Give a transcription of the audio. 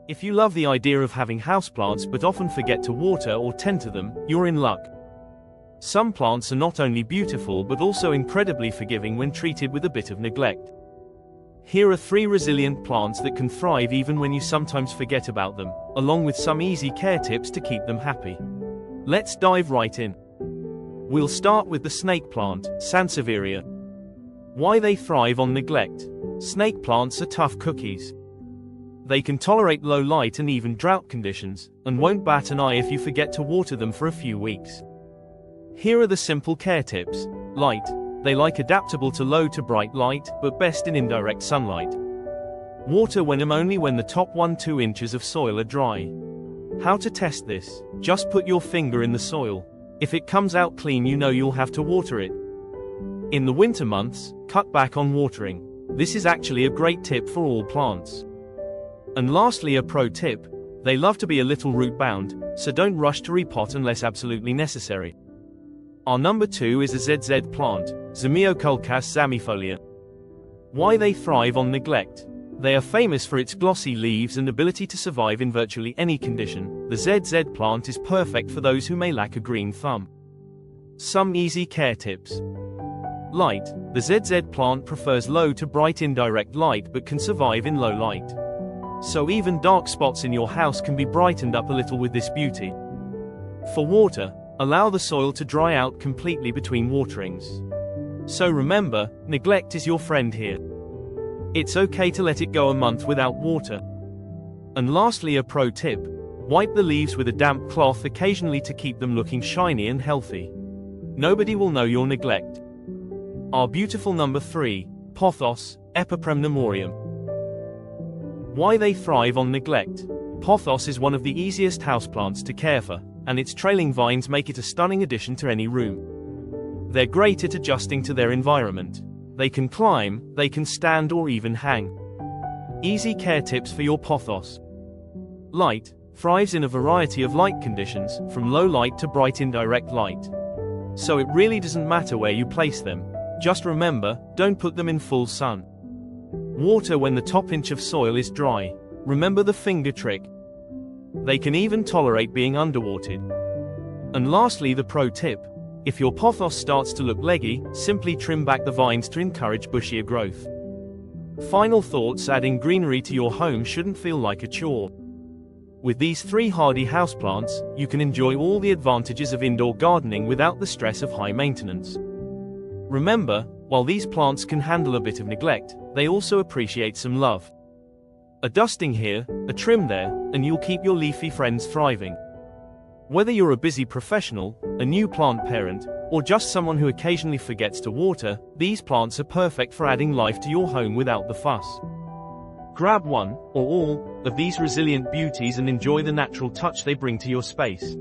If you love the idea of having houseplants but often forget to water or tend to them, you're in luck. Some plants are not only beautiful but also incredibly forgiving when treated with a bit of neglect. Here are 3 resilient plants that can thrive even when you sometimes forget about them, along with some easy care tips to keep them happy. Let's dive right in. We'll start with the snake plant, Sansevieria. Why they thrive on neglect. Snake plants are tough cookies. They can tolerate low light and even drought conditions, and won't bat an eye if you forget to water them for a few weeks. Here are the simple care tips. Light. They like adaptable to low to bright light, but best in indirect sunlight. Water only when the top 1-2 inches of soil are dry. How to test this? Just put your finger in the soil. If it comes out clean, you know you'll have to water it. In the winter months, cut back on watering. This is actually a great tip for all plants. And lastly, a pro tip. They love to be a little root bound, so don't rush to repot unless absolutely necessary. Our number 2 is a ZZ plant, Zamioculcas zamifolia. Why they thrive on neglect. They are famous for its glossy leaves and ability to survive in virtually any condition. The ZZ plant is perfect for those who may lack a green thumb. Some easy care tips. Light. The ZZ plant prefers low to bright indirect light but can survive in low light. So even dark spots in your house can be brightened up a little with this beauty. For water, allow the soil to dry out completely between waterings. So remember, neglect is your friend here. It's okay to let it go a month without water. And lastly, a pro tip. Wipe the leaves with a damp cloth occasionally to keep them looking shiny and healthy. Nobody will know your neglect. Our beautiful number 3, Pothos, Epipremnumorium. Why they thrive on neglect. Pothos is one of the easiest houseplants to care for, and its trailing vines make it a stunning addition to any room. They're great at adjusting to their environment. They can climb, they can stand or even hang. Easy care tips for your pothos. Light. Thrives in a variety of light conditions, from low light to bright indirect light. So it really doesn't matter where you place them. Just remember, don't put them in full sun. Water when the top inch of soil is dry. Remember the finger trick. They can even tolerate being underwatered. And lastly, the pro tip. If your pothos starts to look leggy, simply trim back the vines to encourage bushier growth. Final thoughts. Adding greenery to your home shouldn't feel like a chore. With these 3 hardy houseplants, you can enjoy all the advantages of indoor gardening without the stress of high maintenance. Remember, while these plants can handle a bit of neglect, they also appreciate some love. A dusting here, a trim there, and you'll keep your leafy friends thriving. Whether you're a busy professional, a new plant parent, or just someone who occasionally forgets to water, these plants are perfect for adding life to your home without the fuss. Grab one, or all, of these resilient beauties and enjoy the natural touch they bring to your space.